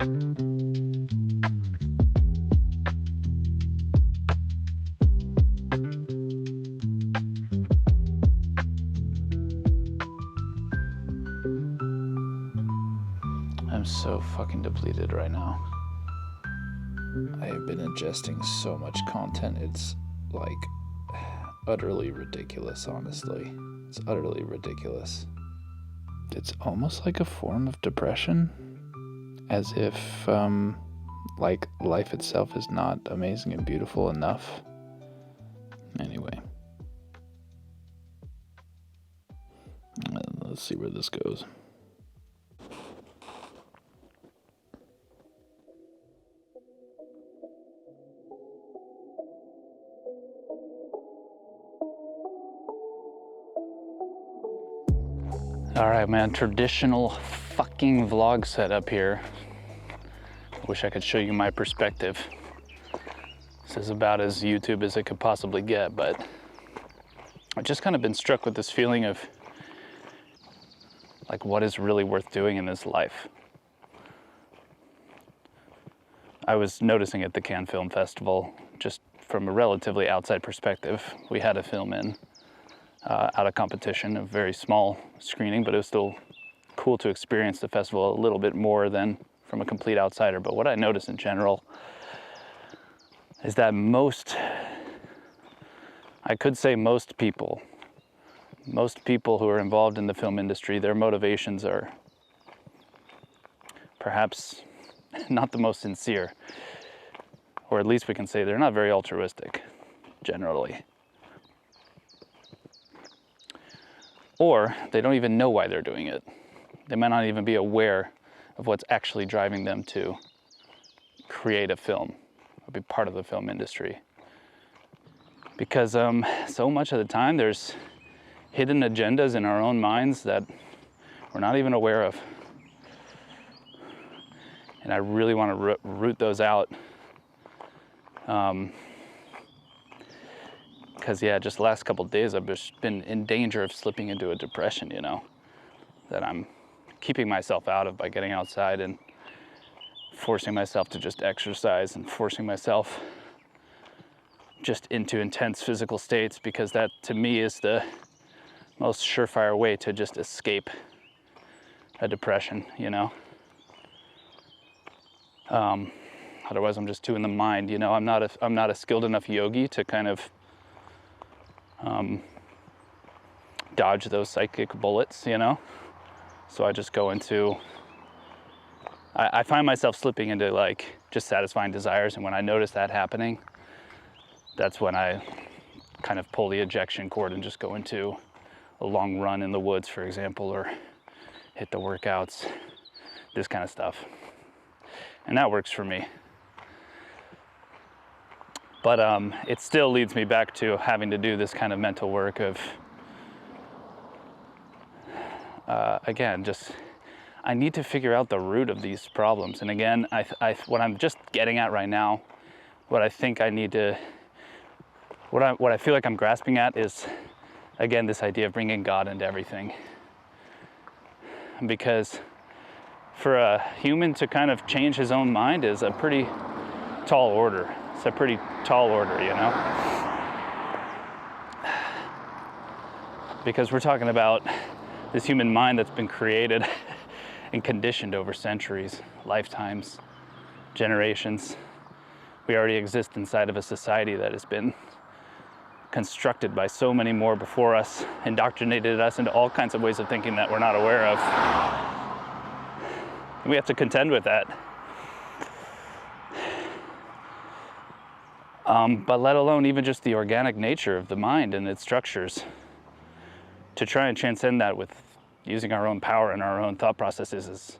I'm so fucking depleted right now. I have been ingesting so much content, it's like utterly ridiculous, honestly. It's utterly ridiculous. It's almost like a form of depression, as if, like, life itself is not amazing and beautiful enough. Anyway. Let's see where this goes. Alright, man, traditional fucking vlog setup here. Wish I could show you my perspective. This is about as YouTube as it could possibly get, but I've just kind of been struck with this feeling of like, what is really worth doing in this life? I was noticing at the Cannes Film Festival, just from a relatively outside perspective, we had a film in out of competition, a very small screening, but it was still cool to experience the festival a little bit more than from a complete outsider. But what I noticed in general is that I could say most people who are involved in the film industry, their motivations are perhaps not the most sincere, or at least we can say they're not very altruistic, generally. Or they don't even know why they're doing it. They might not even be aware of what's actually driving them to create a film, or be part of the film industry. Because so much of the time there's hidden agendas in our own minds that we're not even aware of. And I really want to root those out. Because yeah, just the last couple of days I've just been in danger of slipping into a depression, you know, that I'm keeping myself out of by getting outside and forcing myself to just exercise and forcing myself just into intense physical states, because that to me is the most surefire way to just escape a depression, you know. Otherwise I'm just too in the mind, you know. I'm not a skilled enough yogi to kind of dodge those psychic bullets, you know? So I just go into, I find myself slipping into like just satisfying desires, and when I notice that happening, that's when I kind of pull the ejection cord and just go into a long run in the woods, for example, or hit the workouts, this kind of stuff. And that works for me. But it still leads me back to having to do this kind of mental work of, again, just, I need to figure out the root of these problems. And again, what I'm just getting at right now, what I think I need to, what I feel like I'm grasping at is, again, this idea of bringing God into everything. Because for a human to kind of change his own mind is a pretty tall order. It's a pretty tall order, you know? Because we're talking about this human mind that's been created and conditioned over centuries, lifetimes, generations. We already exist inside of a society that has been constructed by so many more before us, indoctrinated us into all kinds of ways of thinking that we're not aware of. And we have to contend with that. But let alone even just the organic nature of the mind and its structures. To try and transcend that with using our own power and our own thought processes is,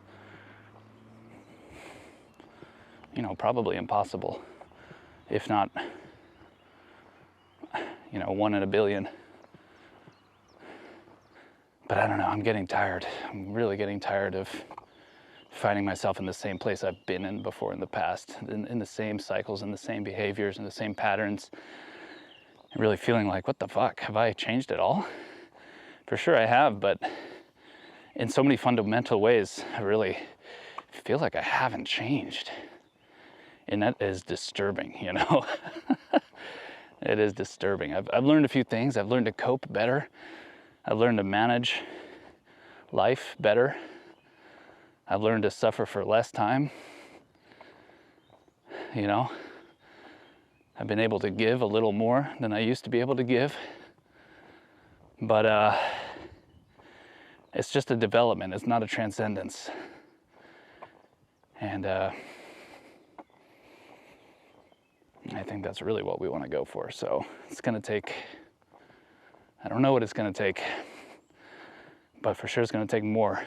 you know, probably impossible. If not, you know, 1 in a billion. But I don't know, I'm getting tired. I'm really getting tired of finding myself in the same place I've been in before in the past, in the same cycles and the same behaviors and the same patterns, and really feeling like, what the fuck, have I changed at all? For sure I have, but in so many fundamental ways, I really feel like I haven't changed. And that is disturbing, you know? It is disturbing. I've learned a few things. I've learned to cope better. I've learned to manage life better. I've learned to suffer for less time. You know, I've been able to give a little more than I used to be able to give. But it's just a development. It's not a transcendence. And I think that's really what we want to go for. So it's going to take, I don't know what it's going to take, but for sure it's going to take more